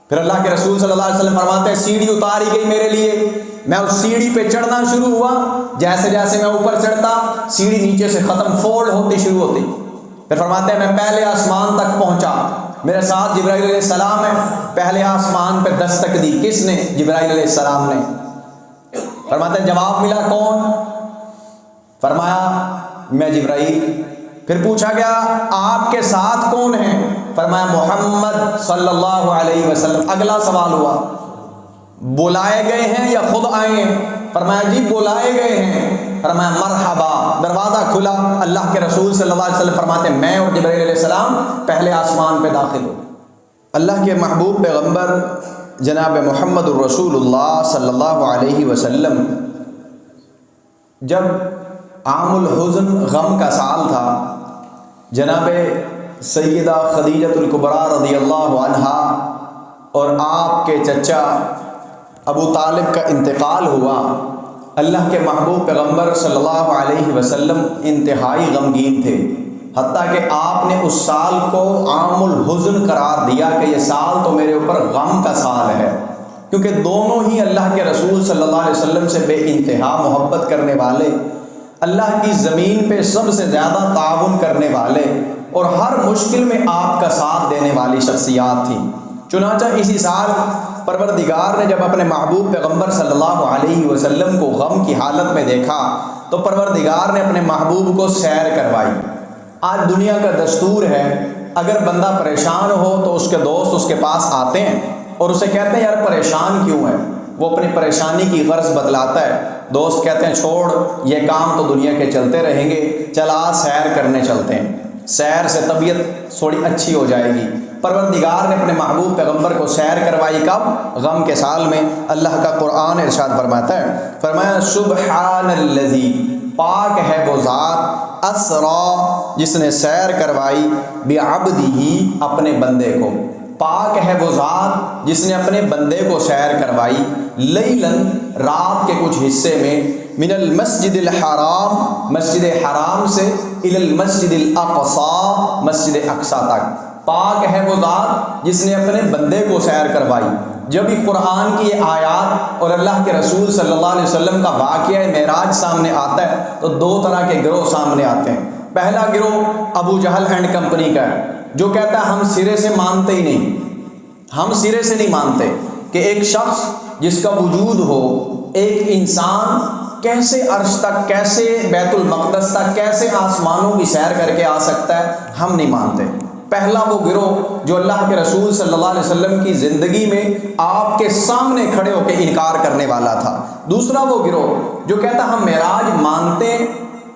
پھر اللہ کے رسول صلی اللہ علیہ وسلم فرماتے ہیں سیڑھی اتاری گئی میرے لیے، میں اس سیڑھی پہ چڑھنا شروع ہوا، جیسے جیسے میں اوپر چڑھتا سیڑھی نیچے سے ختم فولڈ ہوتی شروع ہوتی۔ پھر فرماتے ہیں میں پہلے آسمان تک پہنچا، میرے ساتھ جبرائیل علیہ السلام ہے، پہلے آسمان پہ دستک دی، کس نے؟ جبرائیل علیہ السلام نے۔ فرماتے ہیں جواب ملا کون؟ فرمایا میں جبرائیل۔ پھر پوچھا گیا آپ کے ساتھ کون ہیں؟ فرمایا محمد صلی اللہ علیہ وسلم۔ اگلا سوال ہوا بلائے گئے ہیں یا خود آئے ہیں؟ فرمایا جی بلائے گئے ہیں۔ فرمایا مرحبا، دروازہ کھلا، اللہ کے رسول صلی اللہ علیہ وسلم فرماتے ہیں میں اور جبرائیل علیہ السلام پہلے آسمان پہ داخل ہوئے۔ اللہ کے محبوب پیغمبر جناب محمد الرسول اللہ صلی اللہ علیہ وسلم جب عام الحزن غم کا سال تھا، جناب سیدہ خدیجہ الکبریٰ رضی اللہ عنہا اور آپ کے چچا ابو طالب کا انتقال ہوا، اللہ کے محبوب پیغمبر صلی اللہ علیہ وسلم انتہائی غمگین تھے، حتیٰ کہ آپ نے اس سال کو عام الحزن قرار دیا کہ یہ سال تو میرے اوپر غم کا سال ہے، کیونکہ دونوں ہی اللہ کے رسول صلی اللہ علیہ وسلم سے بے انتہا محبت کرنے والے، اللہ کی زمین پہ سب سے زیادہ تعاون کرنے والے اور ہر مشکل میں آپ کا ساتھ دینے والی شخصیات تھیں۔ چنانچہ اسی سال پروردگار نے جب اپنے محبوب پیغمبر صلی اللہ علیہ وسلم کو غم کی حالت میں دیکھا تو پروردگار نے اپنے محبوب کو سیر کروائی۔ آج دنیا کا دستور ہے اگر بندہ پریشان ہو تو اس کے دوست اس کے پاس آتے ہیں اور اسے کہتے ہیں یار پریشان کیوں ہے، وہ اپنی پریشانی کی غرض بتلاتا ہے، دوست کہتے ہیں چھوڑ یہ کام تو دنیا کے چلتے رہیں گے، چلا سیر کرنے چلتے ہیں، سیر سے طبیعت تھوڑی اچھی ہو جائے گی۔ پروردگار نے اپنے محبوب پیغمبر کو سیر کروائی کب؟ غم کے سال میں۔ اللہ کا قرآن ارشاد فرماتا ہے، فرمایا سبحان الذی، پاک ہے وہ ذات، اسرا جس نے سیر کروائی، بعبدہ اپنے بندے کو، پاک ہے وہ ذات جس نے اپنے بندے کو سیر کروائی، لیلاً رات کے کچھ حصے میں، من المسجد الحرام مسجد حرام سے، الی المسجد الاقصی مسجد اقصی تک، پاک ہے وہ ذات جس نے اپنے بندے کو سیر کروائی۔ جب بھی قرآن کی یہ آیات اور اللہ کے رسول صلی اللہ علیہ وسلم کا واقعہ معراج سامنے آتا ہے تو دو طرح کے گروہ سامنے آتے ہیں۔ پہلا گروہ ابو جہل اینڈ کمپنی کا ہے جو کہتا ہے ہم سرے سے مانتے ہی نہیں، ہم سرے سے نہیں مانتے کہ ایک شخص جس کا وجود ہو، ایک انسان کیسے عرش تک، کیسے بیت المقدس تک، کیسے آسمانوں کی سیر کر کے آ سکتا ہے، ہم نہیں مانتے۔ پہلا وہ گروہ جو اللہ کے رسول صلی اللہ علیہ وسلم کی زندگی میں آپ کے سامنے کھڑے ہو کے انکار کرنے والا تھا۔ دوسرا وہ گروہ جو کہتا ہم معراج مانتے ہیں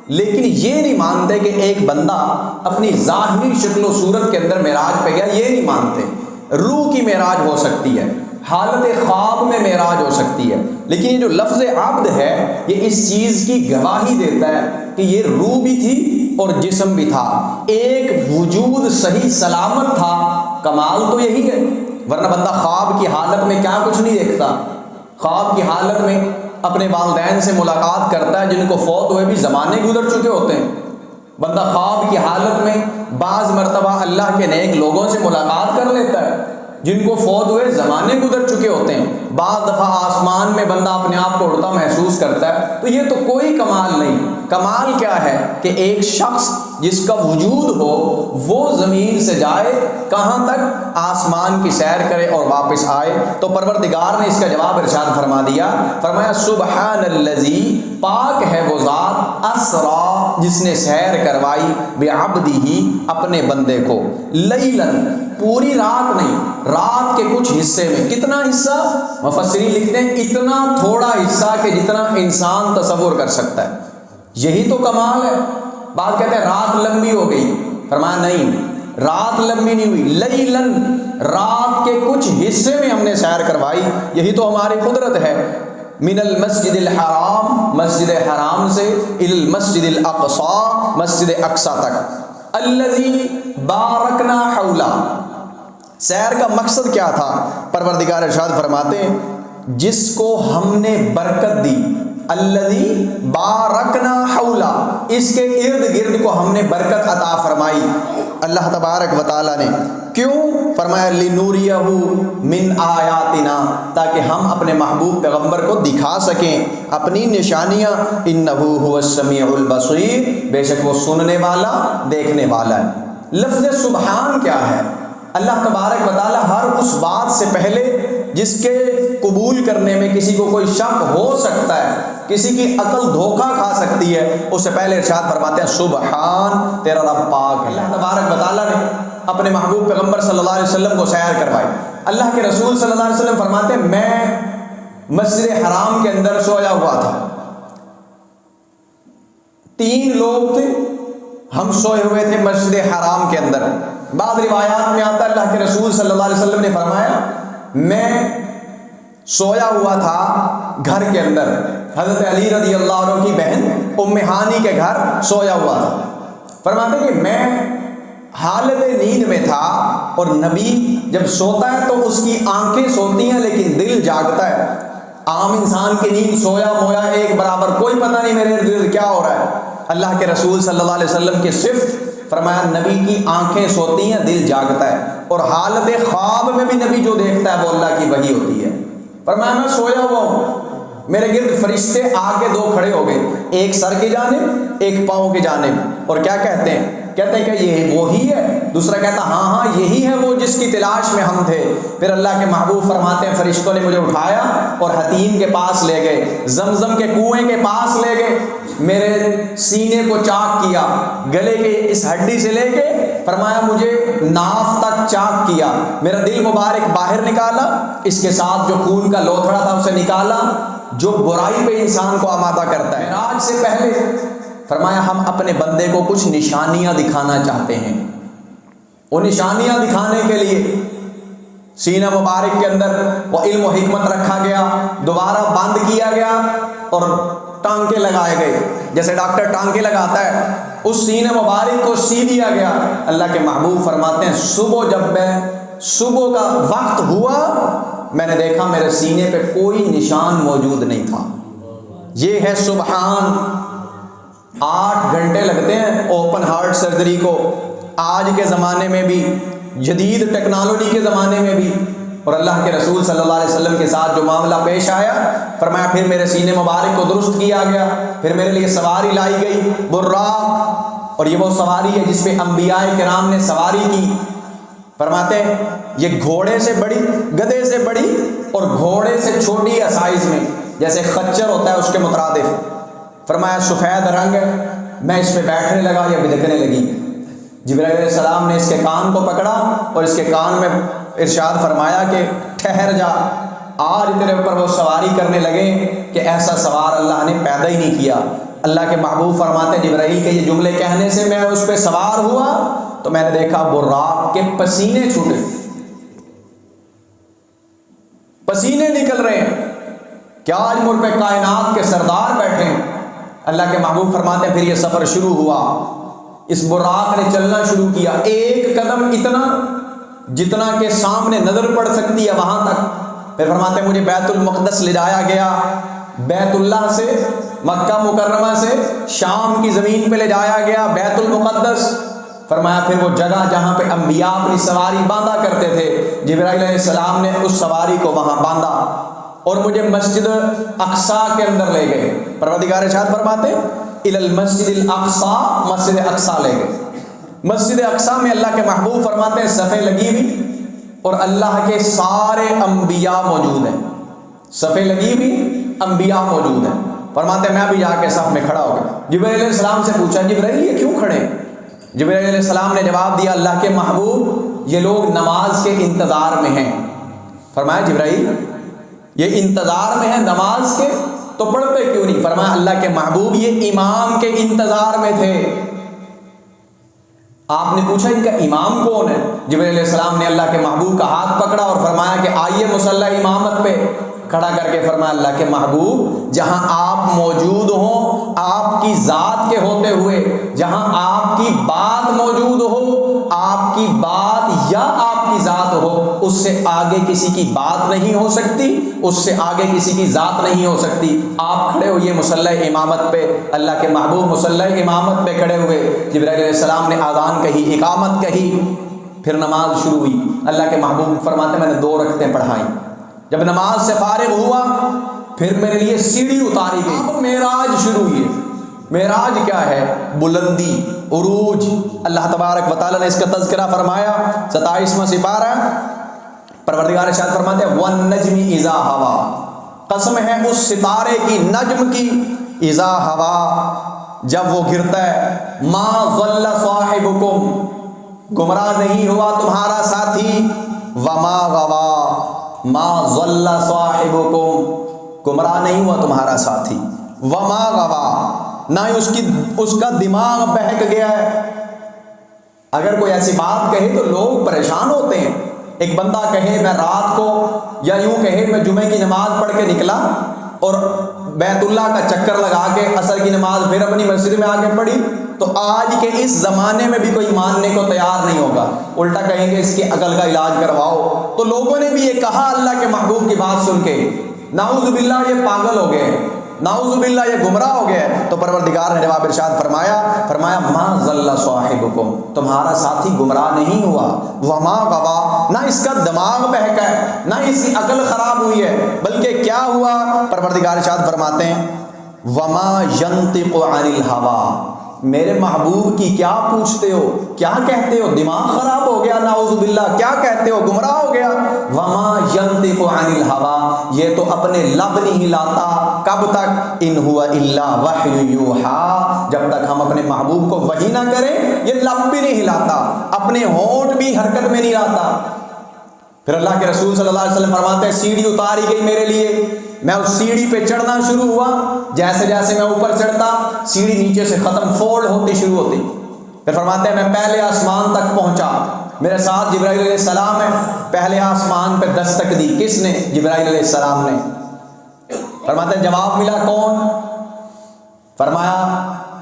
لیکن یہ نہیں مانتے کہ ایک بندہ اپنی ظاہری شکل و صورت کے اندر معراج پہ گیا، یہ نہیں مانتے۔ روح کی معراج ہو سکتی ہے، حالت خواب میں معراج ہو سکتی ہے، لیکن یہ جو لفظ عبد ہے یہ اس چیز کی گواہی دیتا ہے کہ یہ روح بھی تھی اور جسم بھی تھا، ایک وجود صحیح سلامت تھا۔ کمال تو یہی ہے، ورنہ بندہ خواب کی حالت میں کیا کچھ نہیں دیکھتا، خواب کی حالت میں اپنے والدین سے ملاقات کرتا ہے جن کو فوت ہوئے بھی زمانے گزر چکے ہوتے ہیں۔ بندہ خواب کی حالت میں بعض مرتبہ اللہ کے نیک لوگوں سے ملاقات کر لیتا ہے جن کو فوت ہوئے زمانے گزر چکے ہوتے ہیں۔ بعض دفعہ آسمان میں بندہ اپنے آپ کو اڑتا محسوس کرتا ہے، تو یہ تو کوئی کمال نہیں۔ کمال کیا ہے کہ ایک شخص جس کا وجود ہو وہ زمین سے جائے کہاں تک؟ آسمان کی سیر کرے اور واپس آئے۔ تو پروردگار نے اس کا جواب ارشاد فرما دیا، فرمایا سبحان الذی، پاک ہے وہ ذات، اسرا جس نے سیر کروائی، بعبدہ اپنے بندے کو، لیلاً پوری رات نہیں، رات کے کچھ حصے میں۔ کتنا حصہ؟ مفسرین لکھتے ہیں اتنا تھوڑا حصہ کہ جتنا انسان تصور کر سکتا ہے۔ یہی تو کمال ہے۔ بعض کہتے ہیں رات لمبی ہو گئی، فرمایا نہیں، رات لمبی نہیں ہوئی، لیلاً رات کے کچھ حصے میں ہم نے سیر کروائی، یہی تو ہماری قدرت ہے۔ من المسجد الحرام مسجد حرام سے، الی المسجد الاقصی مسجد اقصی تک، الذی بارکنا حولہ، سیر کا مقصد کیا تھا؟ پروردگار ارشاد فرماتے ہیں جس کو ہم نے برکت دی، الذی بارکنا حولہ، اس کے ارد گرد کو ہم نے برکت عطا فرمائی۔ اللہ تبارک و تعالیٰ نے کیوں؟ فرمایا لِنُورِيَهُ مِنْ آیاتنا، تاکہ ہم اپنے محبوب پیغمبر کو دکھا سکیں اپنی نشانیاں۔ إِنَّهُ هُوَ السَّمِيعُ الْبَصِيرُ، بے شک وہ سننے والا دیکھنے والا ہے۔ لفظ سبحان کیا ہے؟ اللہ تبارک و تعالی ہر اس بات سے پہلے جس کے قبول کرنے میں کسی کو کوئی شک ہو سکتا ہے، کسی کی عقل دھوکہ کھا سکتی ہے، اس سے پہلے ارشاد فرماتے ہیں سبحان تیرا رب پاک ہے۔ اللہ تبارک و تعالی نے اپنے محبوب پیغمبر صلی اللہ علیہ وسلم کو سیر کروائی۔ اللہ کے رسول صلی اللہ علیہ وسلم فرماتے ہیں میں مسجد حرام کے اندر سویا ہوا تھا، 3 لوگ تھے، ہم سوئے ہوئے تھے مسجد حرام کے اندر۔ بعض روایات میں آتا ہے اللہ کے رسول صلی اللہ علیہ وسلم نے فرمایا میں سویا ہوا تھا گھر کے اندر، حضرت علی رضی اللہ عنہ کی بہن ام ہانی کے گھر سویا ہوا تھا۔ فرماتے ہیں کہ میں حالت نیند میں تھا، اور نبی جب سوتا ہے تو اس کی آنکھیں سوتی ہیں لیکن دل جاگتا ہے۔ عام انسان کی نیند سویا مویا ایک برابر، کوئی پتہ نہیں میرے دل کیا ہو رہا ہے۔ اللہ کے رسول صلی اللہ علیہ وسلم کی صفت، فرمایا نبی کی آنکھیں سوتی ہیں دل جاگتا ہے، اور حالت خواب میں بھی نبی جو دیکھتا ہے وہ اللہ کی وحی ہوتی ہے۔ فرمایا میں سویا ہوا ہوں، میرے گرد فرشتے آگے 2 کھڑے ہو گئے، ایک سر کی جانب ایک پاؤں کی جانب، اور کیا کہتے ہیں کہ یہ وہی ہے؟ دوسرا کہتا ہاں یہی ہے وہ جس کی تلاش میں ہم تھے۔ پھر اللہ کے محبوب فرماتے ہیں فرشتوں نے مجھے اٹھایا اور حتیم کے پاس لے گئے، زمزم کے کنویں کے پاس لے گئے، میرے سینے کو چاک کیا، گلے کے اس ہڈی سے لے کے فرمایا مجھے ناف تک چاک کیا، میرا دل مبارک باہر نکالا، اس کے ساتھ جو خون کا لوتھڑا تھا اسے نکالا جو برائی پہ انسان کو آمادہ کرتا ہے۔ معراج سے پہلے فرمایا ہم اپنے بندے کو کچھ نشانیاں دکھانا چاہتے ہیں، وہ نشانیاں دکھانے کے لیے سینہ مبارک کے اندر وہ علم و حکمت رکھا گیا، دوبارہ بند کیا گیا اور ٹانکے لگائے گئے، جیسے ڈاکٹر ٹانکے لگاتا ہے، اس سینہ مبارک کو سی دیا گیا۔ اللہ کے محبوب فرماتے ہیں صبح کا وقت ہوا، میں نے دیکھا میرے سینے پہ کوئی نشان موجود نہیں تھا۔ یہ ہے سبحان۔ 8 گھنٹے لگتے ہیں اوپن ہارٹ سرجری کو، آج کے زمانے میں بھی، جدید ٹیکنالوجی کے زمانے میں بھی، اور اللہ کے رسول صلی اللہ علیہ وسلم کے ساتھ جو معاملہ پیش آیا، فرمایا پھر میرے سینے مبارک کو درست کیا گیا، پھر میرے لیے سواری لائی گئی براق، اور یہ وہ سواری ہے جس پہ انبیاء کرام نے سواری کی۔ فرماتے ہیں یہ گھوڑے سے بڑی، گدھے سے بڑی اور گھوڑے سے چھوٹی ہے سائز میں، جیسے خچر ہوتا ہے اس کے مترادف۔ فرمایا سفید رنگ ہے، میں اس پہ بیٹھنے لگا، یہ بدکنے لگی۔ جبرائیل علیہ السلام نے اس کے کان کو پکڑا اور اس کے کان میں ارشاد فرمایا کہ ٹھہر جا، آج تیرے اوپر وہ سواری کرنے لگے کہ ایسا سوار اللہ نے پیدا ہی نہیں کیا۔ اللہ کے محبوب فرماتے ہیں جبرائیل کے یہ جملے کہنے سے میں اس پہ سوار ہوا تو میں نے دیکھا براق کے پسینے چھوٹے، پسینے نکل رہے ہیں کہ آج ملک پہ کائنات کے سردار بیٹھے ہیں۔ اللہ کے محبوب فرماتے ہیں پھر یہ سفر شروع ہوا، اس براق نے چلنا شروع کیا، ایک قدم اتنا جتنا کہ سامنے نظر پڑ سکتی ہے وہاں تک۔ پھر فرماتے ہیں مجھے بیت المقدس لے جایا گیا، بیت اللہ سے، مکہ مکرمہ سے شام کی زمین پہ لے جایا گیا، بیت المقدس۔ فرمایا پھر وہ جگہ جہاں پہ انبیاء اپنی سواری باندھا کرتے تھے، جبرائیل علیہ السلام نے اس سواری کو وہاں باندھا اور مجھے مسجد اقصیٰ کے اندر لے گئے۔ پروردگار ارشاد فرماتے الی المسجد الاقصیٰ، مسجد اقصیٰ لے گئے۔ مسجد اقصیٰ میں اللہ کے محبوب فرماتے ہیں صفیں لگی ہوئی اور اللہ کے سارے انبیاء موجود ہیں، صفیں لگی ہوئی، انبیاء موجود ہیں۔ فرماتے ہیں میں بھی جا کے صف میں کھڑا ہو گیا۔ جبرائیل علیہ السلام سے پوچھا جبرائیل یہ کیوں کھڑے؟ جبرائیل علیہ السلام نے جواب دیا اللہ کے محبوب یہ لوگ نماز کے انتظار میں ہیں۔ فرمایا جبرائیل یہ انتظار میں ہیں نماز کے تو پڑھتے کیوں نہیں؟ فرمایا اللہ کے محبوب یہ امام کے انتظار میں تھے۔ آپ نے پوچھا ان کا امام کون ہے؟ جبرائیل علیہ السلام نے اللہ کے محبوب کا ہاتھ پکڑا اور فرمایا کہ آئیے مصلی امامت پہ، کھڑا کر کے فرمایا اللہ کے محبوب جہاں آپ موجود ہوں آپ کی ذات کے ہوتے ہوئے، جہاں آپ کی بات موجود ہو، آپ کی بات یا آپ کی ذات ہو، اس سے آگے کسی کی بات نہیں ہو سکتی، اس سے آگے کسی کی ذات نہیں ہو سکتی۔ آپ کھڑے ہوئے مصلی امامت پہ، اللہ کے محبوب مصلی امامت پہ کھڑے ہوئے، جبرائیل علیہ السلام نے اذان کہی، اقامت کہی، پھر نماز شروع ہوئی. اللہ کے محبوب فرماتے ہیں میں نے 2 رکعتیں پڑھائیں. جب نماز سے فارغ ہوا پھر میرے لیے سیڑھی اتاری گئی. اب معراج شروع ہوئی. معراج کیا ہے؟ بلندی، عروج. اللہ تبارک و تعالیٰ نے اس کا تذکرہ فرمایا 27واں سپارہ. پروردگار ارشاد فرماتے ہیں وَالنَّجْمِ اِذَا هَوَىٰ، قسم ہے اس ستارے کی، نجم کی، اذا ہوا، جب وہ گرتا ہے. ما ضل صاحبکم، گمراہ نہیں ہوا تمہارا ساتھی. وما غوا، ما ضل صاحبکم، گمراہ نہیں ہوا تمہارا ساتھی. وما غوا، نہ ہی اس کا دماغ بہک گیا ہے. اگر کوئی ایسی بات کہے تو لوگ پریشان ہوتے ہیں. ایک بندہ کہے میں رات کو، یا یوں کہے میں جمعے کی نماز پڑھ کے نکلا اور بیت اللہ کا چکر لگا کے عصر کی نماز پھر اپنی مسجد میں آ کے پڑھی، تو آج کے اس زمانے میں بھی کوئی ماننے کو تیار نہیں ہوگا. الٹا کہیں گے اس کی عقل کا علاج کرواؤ. تو لوگوں نے بھی یہ کہا اللہ کے محبوب کی بات سن کے، نعوذ باللہ یہ پاگل ہو گئے، نعوذ باللہ یہ گمراہ ہو گئے. تو پروردگار نے جواب ارشاد فرمایا ما ضل صاحبکم، تمہارا ساتھی گمراہ نہیں ہوا. وما غوا، نہ اس کا دماغ بہکا ہے، نہ اس کی عقل خراب ہوئی ہے، بلکہ کیا ہوا؟ پروردگار ارشاد فرماتے ہیں وما ینطق عن الہویٰ، میرے محبوب کی کیا پوچھتے ہو، کیا کہتے ہو؟ دماغ خراب ہو گیا، نعوذ باللہ، کیا کہتے ہو؟ گمراہ ہو گیا. وما ینطق عن الہویٰ، یہ تو اپنے لب نہیں ہلاتا. کب تک؟ ان ہوا الا وحی یوحیٰ، جب تک ہم اپنے محبوب کو وحی نہ کریں یہ لب بھی نہیں ہلاتا، اپنے ہونٹ بھی حرکت میں نہیں لاتا. پھر اللہ کے رسول صلی اللہ علیہ وسلم فرماتے ہیں سیڑھی اتاری گئی میرے لیے، میں اس سیڑھی پہ چڑھنا شروع ہوا. جیسے جیسے میں اوپر چڑھتا سیڑھی نیچے سے ختم، فولڈ ہوتی شروع ہوتی. پھر فرماتے ہیں میں پہلے آسمان تک پہنچا، میرے ساتھ جبرائیل علیہ السلام ہے. پہلے آسمان پہ دستک دی، کس نے؟ جبرائیل علیہ السلام نے. فرماتے ہیں جواب ملا کون؟ فرمایا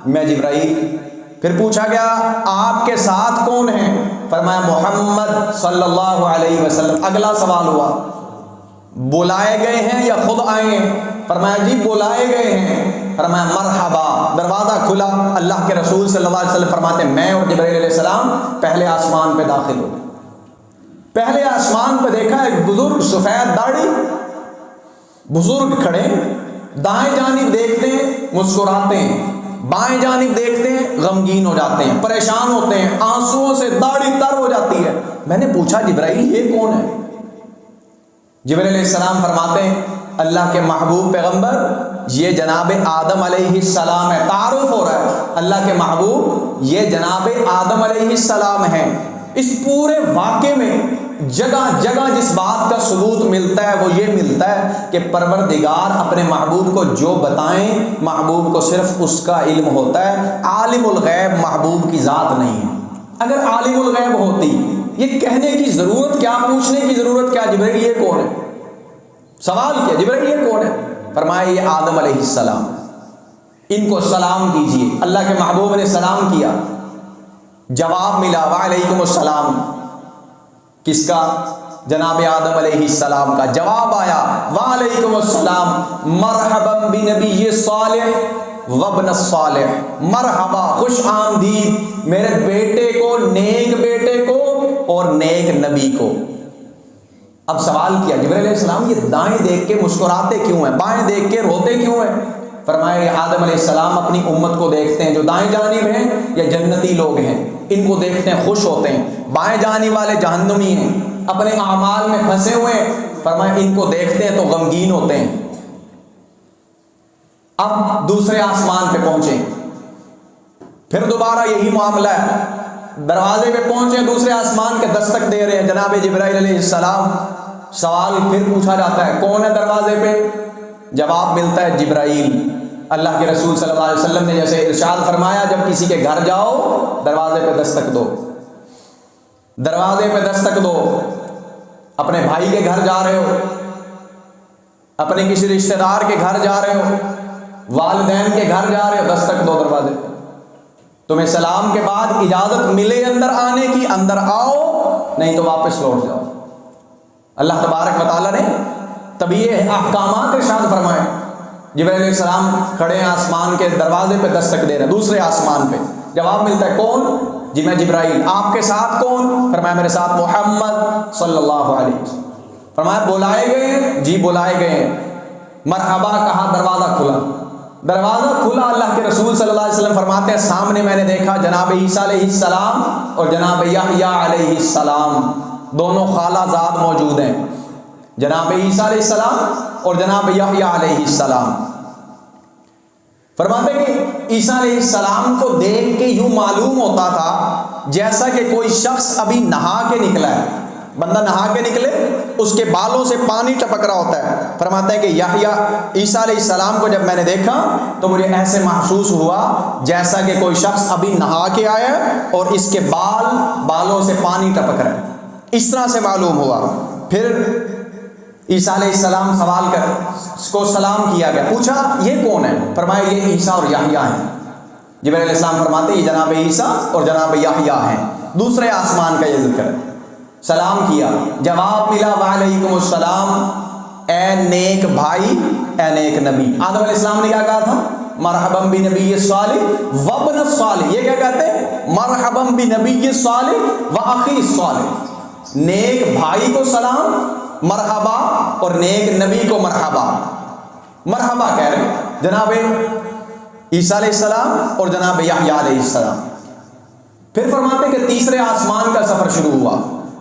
میں جبرائیل. پھر پوچھا گیا آپ کے ساتھ کون ہیں؟ فرمایا محمد صلی اللہ علیہ وسلم. اگلا سوال ہوا بلائے گئے ہیں یا خود آئے ہیں؟ فرمایا جی بلائے گئے ہیں. فرمایا مرحبا، دروازہ کھلا. اللہ کے رسول صلی اللہ علیہ وسلم فرماتے ہیں میں اور جبرائیل علیہ السلام پہلے آسمان پہ داخل ہو گئے. پہلے آسمان پہ دیکھا ایک بزرگ سفید داڑھی بزرگ کھڑے، دائیں جانب دیکھتے ہیں مسکراتے ہیں، بائیں جانب دیکھتے ہیں غمگین ہو جاتے ہیں، پریشان ہوتے ہیں، آنسوؤں سے داڑھی تر ہو جاتی ہے. میں نے پوچھا جبرائیل یہ کون ہے؟ جبرائیل علیہ السلام فرماتے ہیں اللہ کے محبوب پیغمبر یہ جناب آدم علیہ السلام ہے. تعارف ہو رہا ہے اللہ کے محبوب یہ جناب آدم علیہ السلام ہیں. اس پورے واقعے میں جگہ جگہ جس بات کا ثبوت ملتا ہے وہ یہ ملتا ہے کہ پروردگار اپنے محبوب کو جو بتائیں محبوب کو صرف اس کا علم ہوتا ہے. عالم الغیب محبوب کی ذات نہیں ہے. اگر عالم الغیب ہوتی یہ کہنے کی ضرورت کیا، پوچھنے کی ضرورت کیا جبرائیل یہ کون ہے؟ سوال کیا جبرائیل یہ کون ہے؟ فرمایا یہ آدم علیہ السلام، ان کو سلام کیجیے. اللہ کے محبوب نے سلام کیا، جواب ملا وعلیکم السلام. کس کا؟ جناب آدم علیہ السلام کا. جواب آیا وعلیکم السلام مرحبا بنبی صالح وابن الصالح، مرحبا خوش آمدید میرے بیٹے کو، نیک بیٹے کو اور نیک نبی کو. اب سوال کیا جبرائیل علیہ السلام یہ دائیں دیکھ کے مسکراتے کیوں ہیں، بائیں دیکھ کے روتے کیوں ہیں؟ فرمایا یہ آدم علیہ السلام اپنی امت کو دیکھتے ہیں جو دائیں جانب ہیں یا جنتی لوگ ہیں، ان کو دیکھتے ہیں خوش ہوتے ہیں. بائیں جانب والے جہنمی ہیں اپنے اعمال میں پھنسے ہوئے ہیں، فرمایا ان کو دیکھتے ہیں تو غمگین ہوتے ہیں. اب دوسرے آسمان پہ پہنچے، پھر دوبارہ یہی معاملہ ہے. دروازے پہ پہنچے، دوسرے آسمان کے دستک دے رہے ہیں جناب جبرائیل علیہ السلام. سوال پھر پوچھا جاتا ہے کون ہے دروازے پہ؟ جواب ملتا ہے جبرائیل. اللہ کے رسول صلی اللہ علیہ وسلم نے جیسے ارشاد فرمایا جب کسی کے گھر جاؤ دروازے پہ دستک دو، دروازے پہ دستک دو. اپنے بھائی کے گھر جا رہے ہو، اپنے کسی رشتہ دار کے گھر جا رہے ہو، والدین کے گھر جا رہے ہو، دستک دو دروازے پہ. تمہیں سلام کے بعد اجازت ملے اندر آنے کی اندر آؤ، نہیں تو واپس لوٹ جاؤ. اللہ تبارک و تعالیٰ نے تب یہ احکامات ارشاد فرمائے. جبرائیل علیہ السلام کھڑے ہیں آسمان کے دروازے پہ دستک دے رہے ہیں دوسرے آسمان پہ. جواب ملتا ہے کون؟ جی میں جبرائیل۔ آپ کے ساتھ کون؟ فرمایا میرے ساتھ محمد صلی اللہ علیہ وسلم۔ فرمایا بلائے گئے ہیں؟ جی بلائے گئے ہیں۔ مرحبا کہا، دروازہ کھلا، دروازہ کھلا، اللہ کے رسول صلی اللہ علیہ وسلم فرماتے ہیں سامنے میں نے دیکھا جناب عیسیٰ علیہ السلام اور جناب یحییٰ علیہ السلام، دونوں خالہ زاد موجود ہیں، جناب عیسیٰ علیہ السلام اور جناب یحییٰ علیہ السلام۔ فرماتے ہیں کہ عیسیٰ علیہ السلام کو دیکھ کے یوں معلوم ہوتا تھا جیسا کہ کوئی شخص ابھی نہا کے نکلا ہے، بندہ نہا کے نکلے اس کے بالوں سے پانی ٹپک رہا ہوتا ہے۔ فرماتا ہے کہ یحییٰ عیسیٰ علیہ السلام کو جب میں نے دیکھا تو مجھے ایسے محسوس ہوا جیسا کہ کوئی شخص ابھی نہا کے آیا اور اس کے بالوں سے پانی ٹپک رہا ہے، اس طرح سے معلوم ہوا۔ پھر عیسیٰ علیہ السلام سوال کر اس کو سلام کیا گیا، پوچھا یہ کون ہے؟ فرمایا یہ عیسیٰ اور یحییٰ ہیں۔ جبرائیل علیہ السلام فرماتے ہیں یہ جناب عیسیٰ اور جناب یحییٰ ہیں، دوسرے آسمان کا یہ ذکر ہے۔ سلام کیا، جواب ملا وعلیکم السلام، اے نیک بھائی، اے نیک نبی۔ آدم علیہ السلام نے کیا کہا تھا؟ مرحبا بنبی صالح وابن الصالح، یہ کیا کہتے ہیں؟ مرحبا بنبی صالح واخی صالح، نیک بھائی کو سلام، مرحبا، اور نیک نبی کو مرحبا۔ مرحبا کہہ رہے ہیں جناب عیسیٰ علیہ السلام اور جناب یحییٰ علیہ السلام۔ پھر فرماتے ہیں کہ تیسرے آسمان کا سفر شروع ہوا۔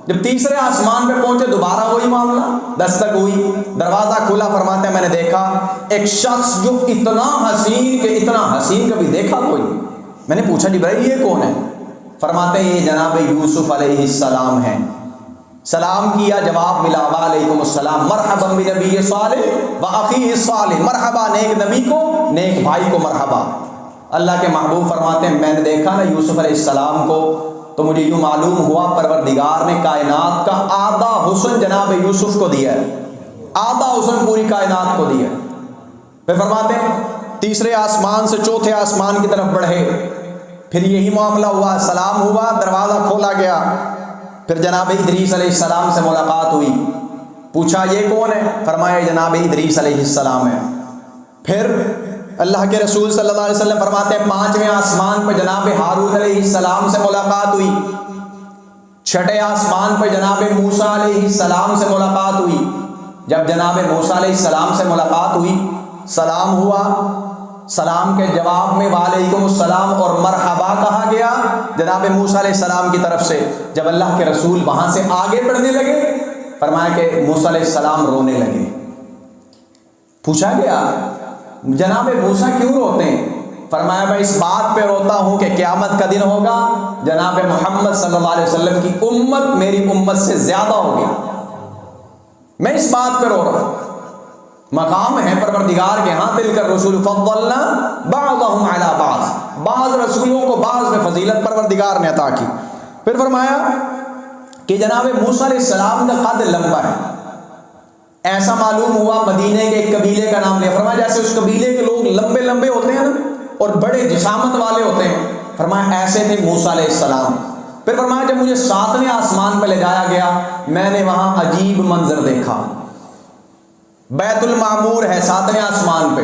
جب تیسرے آسمان پہ پہنچے دوبارہ وہی معاملہ، دستک ہوئی، دروازہ کھلا۔ فرماتے ہیں میں نے دیکھا ایک شخص جو اتنا حسین کہ اتنا حسین کبھی دیکھا کوئی نہیں۔ میں نے پوچھا جبرائیل یہ کون ہے؟ فرماتے ہیں یہ جناب یوسف علیہ السلام ہیں۔ سلام کیا، جواب ملا وعلیکم السلام، مرحبا بنبی صالح واخیہ صالح، مرحبا نیک نبی کو، نیک بھائی کو مرحبا۔ اللہ کے محبوب فرماتے ہیں میں نے دیکھا نا یوسف علیہ السلام کو تو مجھے یوں معلوم ہوا پروردگار نے کائنات کا آدھا حسن جناب یوسف کو دیا ہے، آدھا حسن پوری کائنات کو دیا ہے۔ پھر فرماتے ہیں تیسرے آسمان سے چوتھے آسمان کی طرف بڑھے، پھر یہی معاملہ ہوا، سلام ہوا، دروازہ کھولا گیا۔ پھر جناب ادریس علیہ السلام سے ملاقات ہوئی، پوچھا یہ کون ہے؟ فرمایا جناب ادریس علیہ السلام ہے۔ پھر اللہ کے رسول صلی اللہ علیہ وسلم فرماتے ہیں پانچویں آسمان پہ جناب ہارون علیہ السلام سے ملاقات ہوئی، چھٹے آسمان پہ جناب موسیٰ علیہ السلام سے ملاقات ہوئی۔ جب جناب موسیٰ علیہ السلام سے ملاقات ہوئی، سلام ہوا، سلام کے جواب میں وعلیکم السلام اور مرحبا کہا گیا جناب موسیٰ علیہ السلام کی طرف سے۔ جب اللہ کے رسول وہاں سے آگے بڑھنے لگے، فرمایا کہ موسیٰ علیہ السلام رونے لگے۔ پوچھا گیا جناب موسیٰ کیوں روتے ہیں؟ فرمایا میں اس بات پہ روتا ہوں کہ قیامت کا دن ہوگا، جناب محمد صلی اللہ علیہ وسلم کی امت میری امت سے زیادہ ہوگی، میں اس بات پہ رو رہا ہوں۔ مقام ہے پروردگار کے ہاں تلک الرسل فضلنا بعضهم علی بعض، بعض رسولوں کو بعض میں فضیلت پروردگار نے عطا کی۔ پھر فرمایا کہ جناب موسیٰ علیہ السلام کا قد لمبا ہے، ایسا معلوم ہوا مدینے کے ایک قبیلے کا نام لیا۔ فرمایا جیسے اس قبیلے کے لوگ لمبے لمبے ہوتے ہیں نا اور بڑے جسامت والے ہوتے ہیں، فرمایا ایسے تھے موسیٰ علیہ السلام۔ پھر فرمایا جب مجھے ساتویں آسمان پہ لے جایا گیا، میں نے وہاں عجیب منظر دیکھا، بیت المعمور ہے ساتویں آسمان پہ۔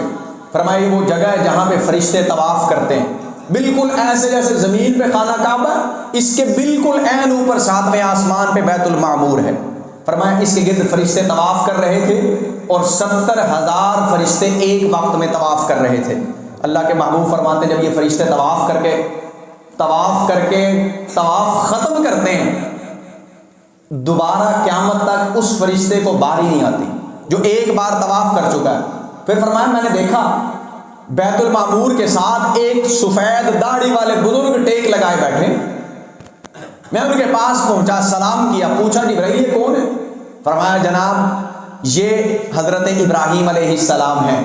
فرمایا وہ جگہ ہے جہاں پہ فرشتے طواف کرتے ہیں، بالکل ایسے جیسے زمین پہ خانہ کعبہ، اس کے بالکل عین اوپر ساتویں آسمان پہ بیت المعمور ہے۔ فرمایا اس کے گرد فرشتے طواف کر رہے تھے اور 70,000 فرشتے ایک وقت میں طواف کر رہے تھے۔ اللہ کے محبوب فرماتے ہیں جب یہ فرشتے طواف کر کے طواف ختم کرتے ہیں، دوبارہ قیامت تک اس فرشتے کو باری نہیں آتی جو ایک بار طواف کر چکا ہے۔ پھر فرمایا میں نے دیکھا بیت المعمور کے ساتھ ایک سفید داڑھی والے بزرگ ٹیک لگائے بیٹھے، میں ان کے پاس پہنچا، سلام کیا، پوچھا جبرائیل یہ کون ہے؟ فرمایا جناب یہ حضرت ابراہیم علیہ السلام ہیں۔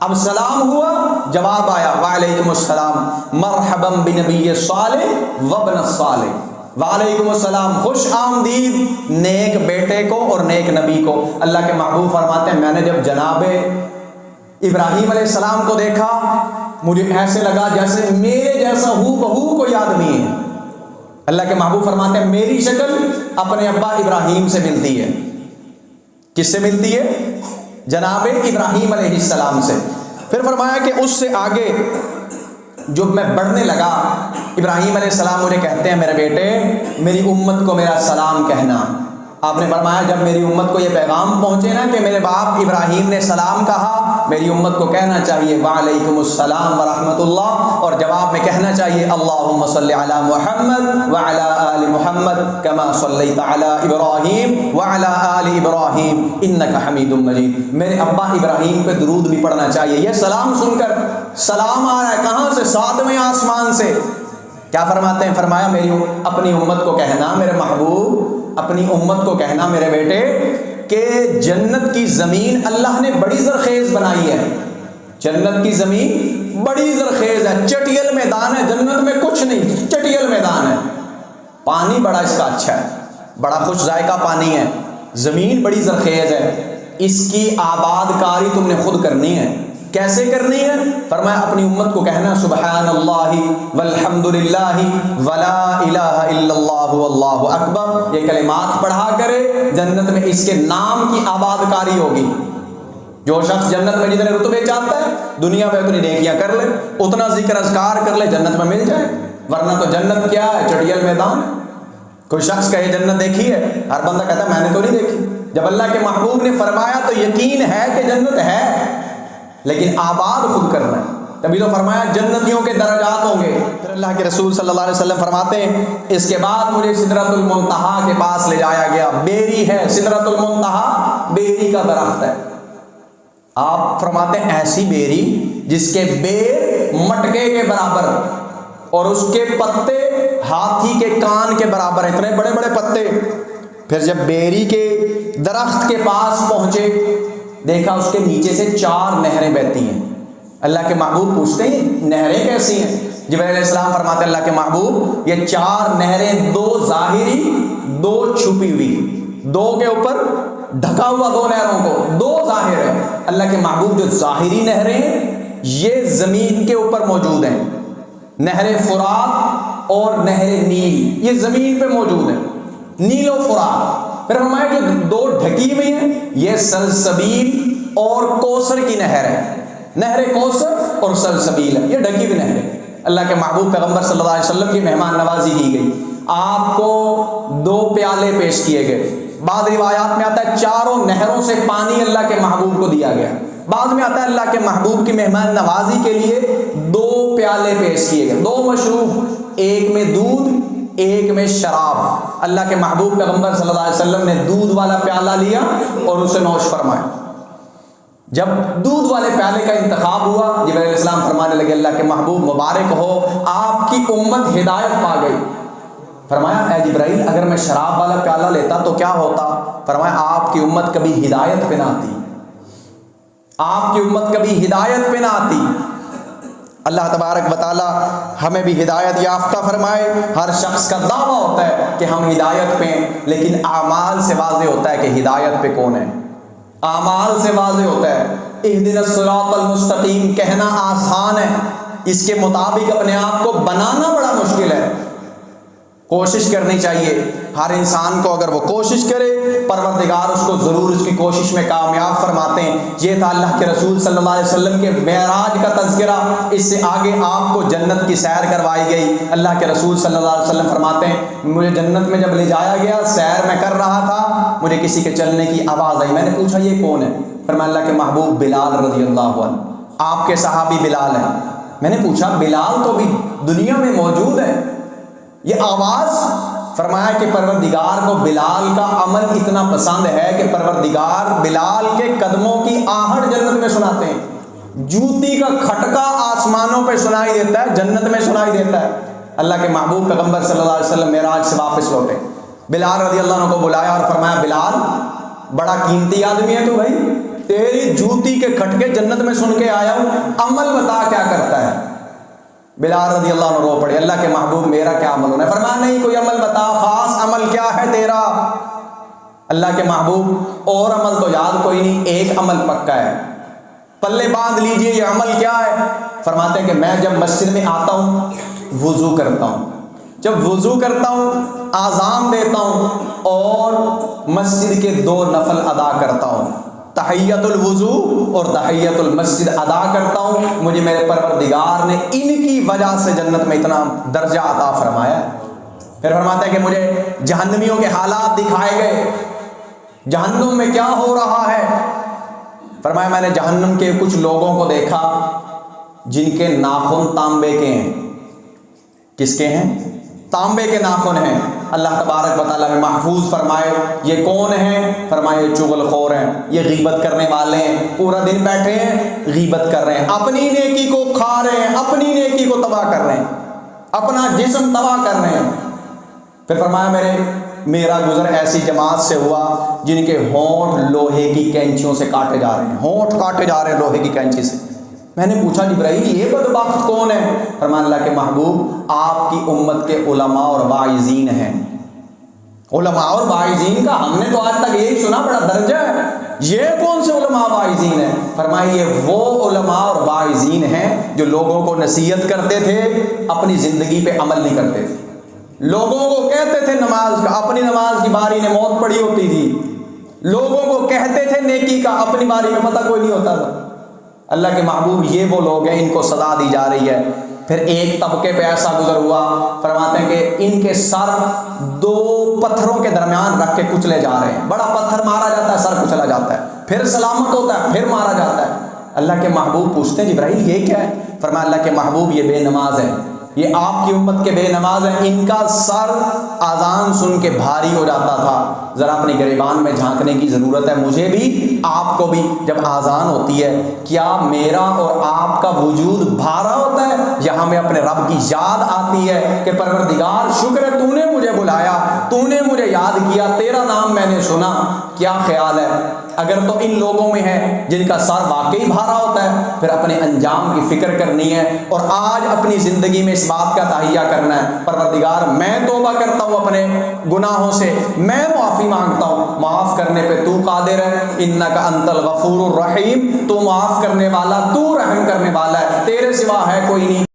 اب سلام ہوا، جواب آیا وعلیکم السلام، مرحبا بنبی صالح وابن الصالح، وعلیکم السلام، خوش آمدید نیک بیٹے کو اور نیک نبی کو۔ اللہ کے محبوب فرماتے ہیں میں نے جب جناب ابراہیم علیہ السلام کو دیکھا، مجھے ایسے لگا جیسے میرے جیسا ہو بہو کوئی آدمی ہے۔ اللہ کے محبوب فرماتے ہیں میری شکل اپنے ابا ابراہیم سے ملتی ہے۔ کس سے ملتی ہے؟ جناب ابراہیم علیہ السلام سے۔ پھر فرمایا کہ اس سے آگے جب میں بڑھنے لگا ابراہیم علیہ السلام مجھے کہتے ہیں میرے بیٹے میری امت کو میرا سلام کہنا۔ آپ نے فرمایا جب میری امت کو یہ پیغام پہنچے نا کہ میرے باپ ابراہیم نے سلام کہا، میری امت کو کہنا چاہیے وعلیکم السلام ورحمۃ اللہ، اور جواب میں کہنا چاہیے اللہم صلی علی محمد وعلی آل محمد کما صلیت علی ابراہیم وعلی آل ابراہیم انک حمید مجید۔ میرے ابا ابراہیم پہ درود بھی پڑھنا چاہیے۔ یہ سلام سن کر سلام آ رہا ہے کہاں سے؟ 7ویں آسمان سے۔ کیا فرماتے ہیں؟ فرمایا میری اپنی امت کو کہنا، میرے محبوب اپنی امت کو کہنا میرے بیٹے کہ جنت کی زمین اللہ نے بڑی زرخیز بنائی ہے۔ جنت کی زمین بڑی زرخیز ہے، چٹیل میدان ہے، جنت میں کچھ نہیں، چٹیل میدان ہے۔ پانی بڑا اس کا اچھا ہے، بڑا خوش ذائقہ پانی ہے، زمین بڑی زرخیز ہے، اس کی آباد کاری تم نے خود کرنی ہے۔ کیسے کرنی ہے؟ فرمایا اپنی امت کو کہنا سبحان اللہ والحمد للہ ولا الہ الا اللہ واللہ اکبر، یہ کلمات پڑھا کرے، جنت میں اس کے نام کی آباد کاری ہوگی۔ جو شخص جنت میں جتنے رتبے چاہتا ہے دنیا میں اتنی نیکیاں کر لے، اتنا ذکر اذکار کر لے، جنت میں مل جائے، ورنہ تو جنت کیا ہے؟ چٹیل میدان ہے۔ کوئی شخص کہے جنت دیکھی ہے، ہر بندہ کہتا ہے میں نے تو نہیں دیکھی۔ جب اللہ کے محبوب نے فرمایا تو یقین ہے کہ جنت ہے، لیکن آباد خود کرنا ہے۔ تبھی تو فرمایا جنتیوں کے درجات ہوں گے۔ پھر اللہ کے رسول صلی اللہ علیہ وسلم فرماتے ہیں اس کے بعد مجھے سدرۃ المنتہا کے پاس لے جایا گیا۔ بیری ہے سدرۃ المنتہا، بیری کا درخت ہے۔ آپ فرماتے ہیں ایسی بیری جس کے بیر مٹکے کے برابر اور اس کے پتے ہاتھی کے کان کے برابر ہیں، اتنے بڑے بڑے پتے۔ پھر جب بیری کے درخت کے پاس پہنچے دیکھا اس کے نیچے سے 4 نہریں بہتی ہیں۔ اللہ کے محبوب پوچھتے ہیں نہریں کیسی ہیں؟ جبرائیل علیہ السلام فرماتے ہیں اللہ کے محبوب یہ 4 نہریں، 2 ظاہری 2 چھپی ہوئی، 2 کے اوپر ڈھکا ہوا 2 نہروں کو، 2 ظاہر ہے۔ اللہ کے محبوب جو ظاہری نہریں ہیں یہ زمین کے اوپر موجود ہیں، نہر فرات اور نہر نیل یہ زمین پہ موجود ہیں، نیل و فرات۔ پھر ہمارے جو 2 ڈھکی ہوئی ہیں یہ سلسبیل اور کوثر کی نہر ہے، نہر کوثر اور سلسبیل ہے، یہ ڈھکی ہوئی نہر ہے۔ اللہ کے محبوب پیغمبر صلی اللہ علیہ وسلم کی مہمان نوازی کی گئی، آپ کو 2 پیالے پیش کیے گئے۔ بعض روایات میں آتا ہے 4 نہروں سے پانی اللہ کے محبوب کو دیا گیا، بعض میں آتا ہے اللہ کے محبوب کی مہمان نوازی کے لیے 2 پیالے پیش کیے گئے، 2 مشروب، ایک میں دودھ ایک میں شراب۔ اللہ کے محبوب پیغمبر صلی اللہ علیہ وسلم نے دودھ والا پیالہ لیا اور اسے نوش فرمایا۔ جب دودھ والے پیالے کا انتخاب ہوا جبرائیل علیہ السلام فرمانے لگے اللہ کے محبوب مبارک ہو آپ کی امت ہدایت پا گئی۔ فرمایا اے جبرائیل اگر میں شراب والا پیالہ لیتا تو کیا ہوتا؟ فرمایا آپ کی امت کبھی ہدایت پہ نہ آتی، آپ کی امت کبھی ہدایت پہ نہ آتی۔ اللہ تبارک و تعالی ہمیں بھی ہدایت یافتہ فرمائے۔ ہر شخص کا دعویٰ ہوتا ہے کہ ہم ہدایت پہ ہیں، لیکن اعمال سے واضح ہوتا ہے کہ ہدایت پہ کون ہے، اعمال سے واضح ہوتا ہے۔ اہدنا الصراط المستقیم کہنا آسان ہے، اس کے مطابق اپنے آپ کو بنانا بڑا مشکل ہے۔ کوشش کرنی چاہیے ہر انسان کو، اگر وہ کوشش کرے پروردگار اس کو ضرور اس کی کوشش میں کامیاب فرماتے ہیں۔ یہ تھا اللہ کے رسول صلی اللہ علیہ وسلم کے معراج کا تذکرہ۔ اس سے آگے آپ کو جنت کی سیر کروائی گئی۔ اللہ کے رسول صلی اللہ علیہ وسلم فرماتے ہیں مجھے جنت میں جب لے جایا گیا سیر میں کر رہا تھا، مجھے کسی کے چلنے کی آواز آئی، میں نے پوچھا یہ کون ہے؟ فرمایا اللہ کے محبوب بلال رضی اللہ عنہ، آپ کے صحابی بلال ہیں۔ میں نے پوچھا بلال تو بھی دنیا میں موجود ہے، یہ آواز؟ فرمایا کہ پروردگار کو بلال کا عمل اتنا پسند ہے کہ پروردگار بلال کے قدموں کی آہٹ جنت میں سناتے ہیں، جوتی کا کھٹکا آسمانوں پہ سنائی دیتا ہے، جنت میں سنائی دیتا ہے۔ اللہ کے محبوب پیغمبر صلی اللہ علیہ وسلم معراج سے واپس لوٹے، بلال رضی اللہ عنہ کو بلایا اور فرمایا بلال بڑا قیمتی آدمی ہے تو بھائی، تیری جوتی کے کھٹکے جنت میں سن کے آیا ہوں، عمل بتا کیا کرتا ہے؟ بلال رضی اللہ عنہ رو پڑے، اللہ کے محبوب میرا کیا عمل ہونا ہے؟ فرمایا نہیں کوئی عمل بتا، خاص عمل کیا ہے تیرا؟ اللہ کے محبوب اور عمل تو یاد کوئی نہیں، ایک عمل پکا ہے، پلے باندھ لیجئے یہ عمل کیا ہے؟ فرماتے ہیں کہ میں جب مسجد میں آتا ہوں وضو کرتا ہوں، جب وضو کرتا ہوں آذان دیتا ہوں اور مسجد کے 2 نفل ادا کرتا ہوں تحیت الوضو اور تحیت المسجد ادا کرتا ہوں، مجھے میرے پروردگار نے ان کی وجہ سے جنت میں اتنا درجہ عطا فرمایا ہے۔ پھر فرماتا ہے کہ مجھے جہنمیوں کے حالات دکھائے گئے، جہنم میں کیا ہو رہا ہے۔ فرمایا میں نے جہنم کے کچھ لوگوں کو دیکھا جن کے ناخن تانبے کے ہیں۔ کس کے ہیں؟ تانبے کے ناخن ہیں۔ اللہ تبارک و تعالیٰ میں محفوظ فرمائے یہ کون ہیں؟ فرمائے یہ چغل خور ہیں، یہ غیبت کرنے والے ہیں، پورا دن بیٹھے ہیں غیبت کر رہے ہیں، اپنی نیکی کو کھا رہے ہیں، اپنی نیکی کو تباہ کر رہے ہیں، اپنا جسم تباہ کر رہے ہیں۔ پھر فرمایا میرا گزر ایسی جماعت سے ہوا جن کے ہونٹ لوہے کی کینچیوں سے کاٹے جا رہے ہیں، ہونٹ کاٹے جا رہے ہیں لوہے کی کینچی سے۔ میں نے پوچھا جبرائیل یہ بدبخت کون ہے؟ فرمان اللہ کے محبوب آپ کی امت کے علماء اور واعظین ہیں۔ علماء اور واعظین کا ہم نے تو آج تک یہی سنا، بڑا درجہ ہے، یہ کون سے علماء واعظین ہیں؟ فرمایا یہ وہ علماء اور واعظین ہیں جو لوگوں کو نصیحت کرتے تھے، اپنی زندگی پہ عمل نہیں کرتے تھے، لوگوں کو کہتے تھے نماز کا، اپنی نماز کی باری نے موت پڑی ہوتی تھی، لوگوں کو کہتے تھے نیکی کا، اپنی باری میں پتہ کوئی نہیں ہوتا تھا۔ اللہ کے محبوب یہ وہ لوگ ہیں، ان کو سزا دی جا رہی ہے۔ پھر ایک طبقے پہ ایسا گزر ہوا، فرماتے ہیں کہ ان کے سر دو پتھروں کے درمیان رکھ کے کچلے جا رہے ہیں، بڑا پتھر مارا جاتا ہے، سر کچلا جاتا ہے، پھر سلامت ہوتا ہے، پھر مارا جاتا ہے۔ اللہ کے محبوب پوچھتے ہیں جبرائیل یہ کیا ہے؟ فرمایا اللہ کے محبوب یہ بے نماز ہے، یہ آپ کی امت کے بے نماز ہیں، ان کا سر اذان سن کے بھاری ہو جاتا تھا۔ ذرا اپنی گریبان میں جھانکنے کی ضرورت ہے، مجھے بھی آپ کو بھی۔ جب اذان ہوتی ہے کیا میرا اور آپ کا وجود بھارا ہوتا ہے یا ہمیں اپنے رب کی یاد آتی ہے کہ پروردگار شکر ہے تو نے مجھے بلایا، تو نے مجھے یاد کیا، تیرا نام میں نے سنا؟ کیا خیال ہے؟ اگر تو ان لوگوں میں ہے جن کا سر واقعی بھارا ہوتا ہے، پھر اپنے انجام کی فکر کرنی ہے اور آج اپنی زندگی میں اس بات کا تہیہ کرنا ہے، پروردگار میں توبہ کرتا ہوں اپنے گناہوں سے، میں معافی مانگتا ہوں، معاف کرنے پہ تو قادر ہے، انک انت الغفور الرحیم، تو معاف کرنے والا، تو رحم کرنے والا ہے، تیرے سوا ہے کوئی نہیں۔